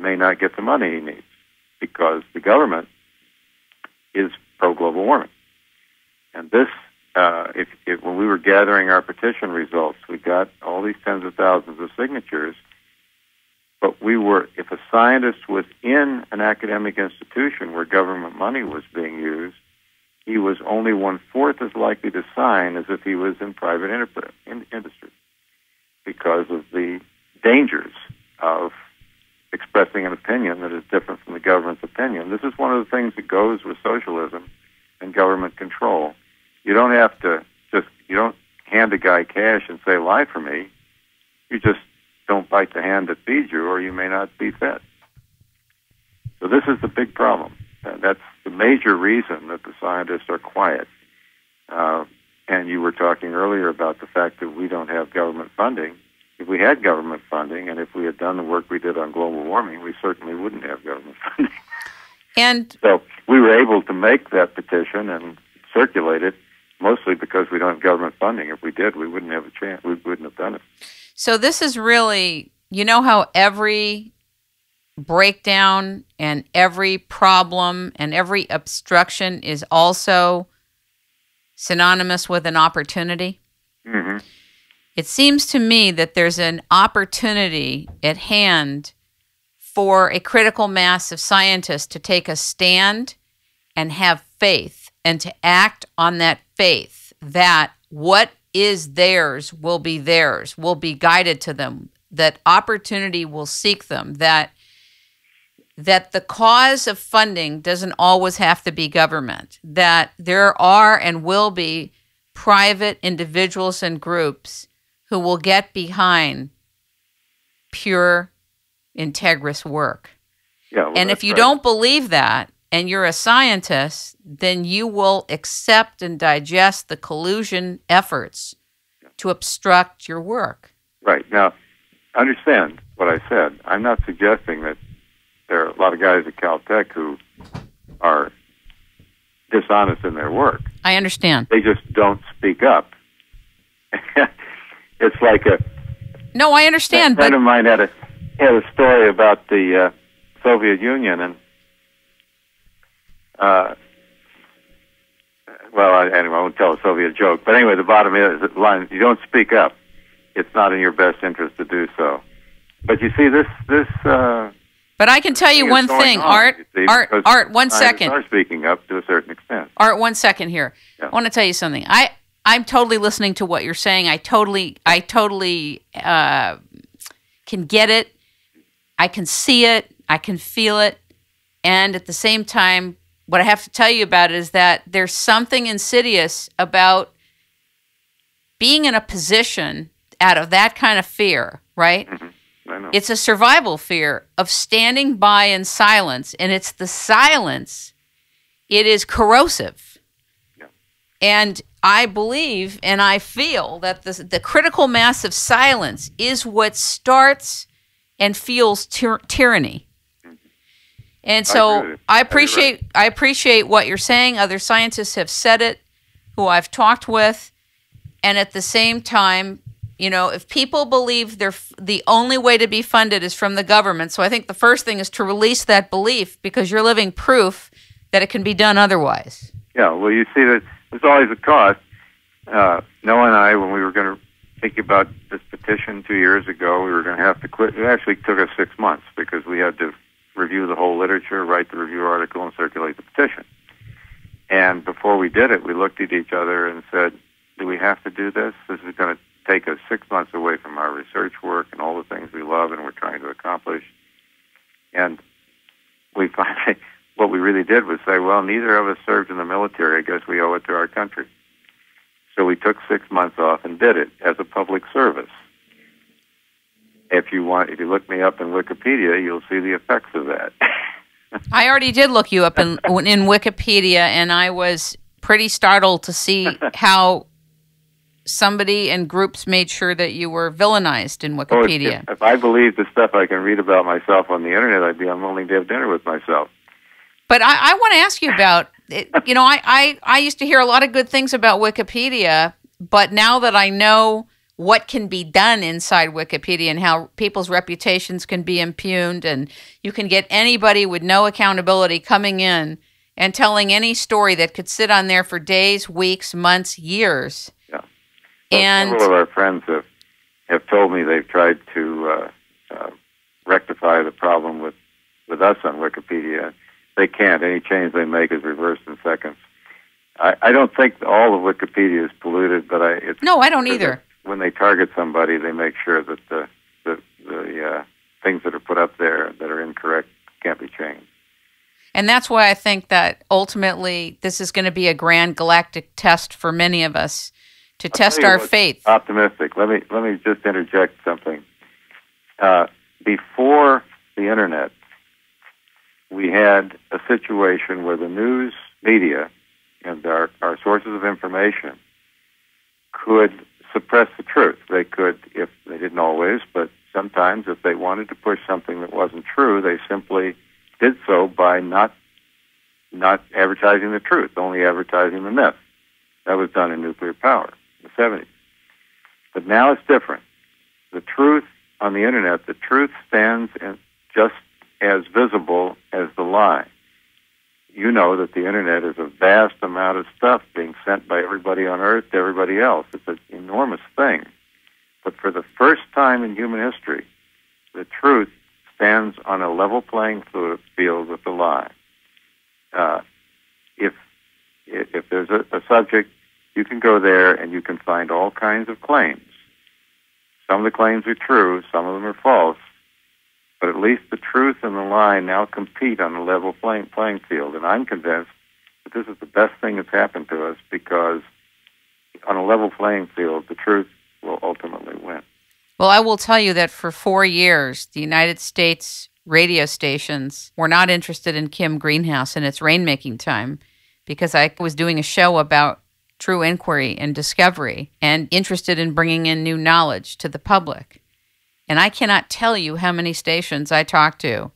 may not get the money he needs because the government is pro-global warming. And this, when we were gathering our petition results, we got all these tens of thousands of signatures, but if a scientist was in an academic institution where government money was being used, he was only 1/4 as likely to sign as if he was in private industry because of the dangers of expressing an opinion that is different from the government's opinion. This is one of the things that goes with socialism and government control. You don't have to you don't hand a guy cash and say, lie for me. You just don't bite the hand that feeds you, or you may not be fed. So this is the big problem. That's the major reason that the scientists are quiet. And you were talking earlier about the fact that we don't have government funding. If we had government funding, and if we had done the work we did on global warming, we certainly wouldn't have government funding. And so we were able to make that petition and circulate it mostly because we don't have government funding. If we did, we wouldn't have a chance. We wouldn't have done it. So this is really, you know how every breakdown and every problem and every obstruction is also synonymous with an opportunity? Mm-hmm. It seems to me that there's an opportunity at hand for a critical mass of scientists to take a stand and have faith and to act on that faith that what is theirs, will be guided to them, that opportunity will seek them, that the cause of funding doesn't always have to be government, that there are and will be private individuals and groups who will get behind pure, integrous work. Yeah, well, and if you don't believe that, and you're a scientist, then you will accept and digest the collusion efforts to obstruct your work. Right. Now, understand what I said. I'm not suggesting that there are a lot of guys at Caltech who are dishonest in their work. I understand. They just don't speak up. It's like No, I understand. A friend of mine had a story about the Soviet Union, and anyway, I won't tell a Soviet joke. But anyway, the bottom is the line: you don't speak up. It's not in your best interest to do so. But you see, this. But I can tell you one thing, Art. Art, 1 second. Are speaking up to a certain extent. Art, 1 second here. Yeah. I want to tell you something. I'm totally listening to what you're saying. I totally can get it. I can see it. I can feel it. And at the same time, what I have to tell you about it is that there's something insidious about being in a position out of that kind of fear, right? Mm-hmm. I know. It's a survival fear of standing by in silence, and it's the silence. It is corrosive. Yeah. And I believe and I feel that the critical mass of silence is what starts and fuels tyranny. And so I appreciate what you're saying. Other scientists have said it, who I've talked with, and at the same time, you know, if people believe the only way to be funded is from the government, so I think the first thing is to release that belief, because you're living proof that it can be done otherwise. Yeah, well, you see that there's always a cost. Noah and I, when we were going to think about this petition 2 years ago, we were going to have to quit. It actually took us 6 months because we had to review the whole literature, write the review article, and circulate the petition. And before we did it, we looked at each other and said, do we have to do this? This is going to take us 6 months away from our research work and all the things we love and we're trying to accomplish. And we finally, what we really did was say, well, neither of us served in the military. I guess we owe it to our country. So we took 6 months off and did it as a public service. If you look me up in Wikipedia, you'll see the effects of that. I already did look you up in Wikipedia, and I was pretty startled to see how somebody and groups made sure that you were villainized in Wikipedia. If I believed the stuff I can read about myself on the internet, I'd be unwilling to have dinner with myself. But I want to ask you about, you know, I used to hear a lot of good things about Wikipedia, but now that I know what can be done inside Wikipedia and how people's reputations can be impugned, and you can get anybody with no accountability coming in and telling any story that could sit on there for days, weeks, months, years. Yeah. And several of our friends have told me they've tried to rectify the problem with us on Wikipedia. They can't. Any change they make is reversed in seconds. I don't think all of Wikipedia is polluted, but no, I don't either. When they target somebody, they make sure that the things that are put up there that are incorrect can't be changed. And that's why I think that ultimately this is going to be a grand galactic test for many of us to test our faith. Optimistic. Let me just interject something. Before the internet, we had a situation where the news media and our sources of information could suppress the truth. They could, if they didn't always, but sometimes if they wanted to push something that wasn't true, they simply did so by not advertising the truth, only advertising the myth. That was done in nuclear power in the 70s. But now it's different. The truth on the internet, the truth stands just as visible as the lie. You know that the internet is a vast amount of stuff being sent by everybody on Earth to everybody else. It's an enormous thing. But for the first time in human history, the truth stands on a level playing field with the lie. If there's a subject, you can go there and you can find all kinds of claims. Some of the claims are true, some of them are false, but at least the truth and the lie now compete on a level playing field. And I'm convinced that this is the best thing that's happened to us, because on a level playing field, the truth will ultimately win. Well, I will tell you that for 4 years, the United States radio stations were not interested in Kim Greenhouse and its Rainmaking time, because I was doing a show about true inquiry and discovery and interested in bringing in new knowledge to the public. And I cannot tell you how many stations I talked to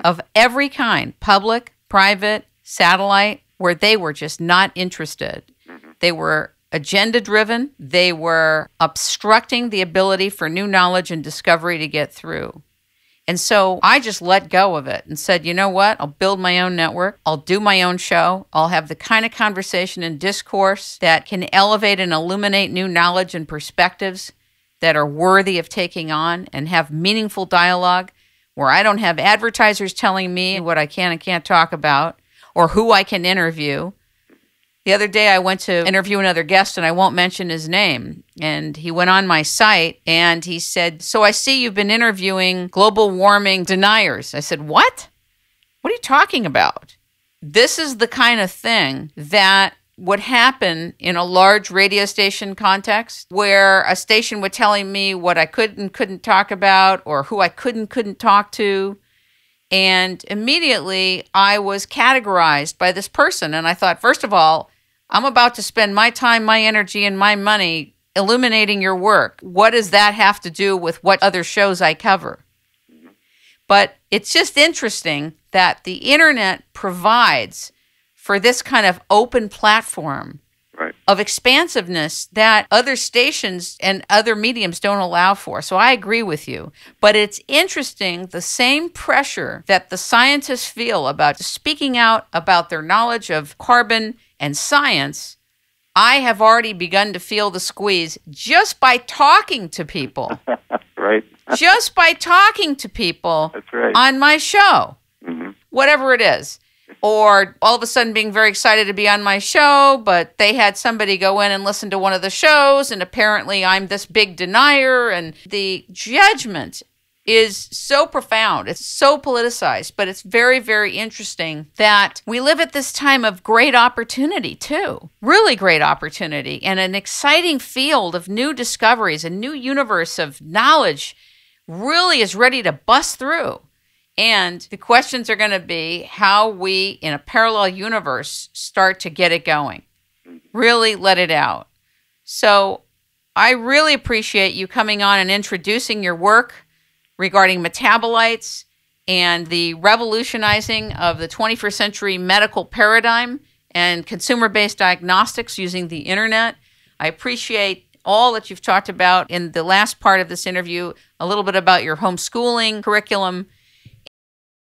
of every kind, public, private, satellite, where they were just not interested. They were agenda-driven. They were obstructing the ability for new knowledge and discovery to get through. And so I just let go of it and said, you know what? I'll build my own network. I'll do my own show. I'll have the kind of conversation and discourse that can elevate and illuminate new knowledge and perspectives that are worthy of taking on, and have meaningful dialogue where I don't have advertisers telling me what I can and can't talk about or who I can interview. The other day I went to interview another guest, and I won't mention his name, and he went on my site and he said, so I see you've been interviewing global warming deniers. I said, what? What are you talking about? This is the kind of thing that would happen in a large radio station context, where a station would telling me what I could and couldn't talk about, or who I could and couldn't talk to. And immediately I was categorized by this person. And I thought, first of all, I'm about to spend my time, my energy, and my money illuminating your work. What does that have to do with what other shows I cover? But it's just interesting that the internet provides for this kind of open platform of expansiveness that other stations and other mediums don't allow for. So I agree with you. But it's interesting, the same pressure that the scientists feel about speaking out about their knowledge of carbon and science, I have already begun to feel the squeeze just by talking to people. Right. Just by talking to people. That's right. On my show, whatever it is. Or all of a sudden being very excited to be on my show, but they had somebody go in and listen to one of the shows, and apparently I'm this big denier, and the judgment is so profound. It's so politicized, but it's very, very interesting that we live at this time of great opportunity too. Really great opportunity, and an exciting field of new discoveries, a new universe of knowledge really is ready to bust through. And the questions are going to be how we, in a parallel universe, start to get it going. Really let it out. So I really appreciate you coming on and introducing your work regarding metabolites and the revolutionizing of the 21st century medical paradigm and consumer-based diagnostics using the internet. I appreciate all that you've talked about in the last part of this interview, a little bit about your homeschooling curriculum,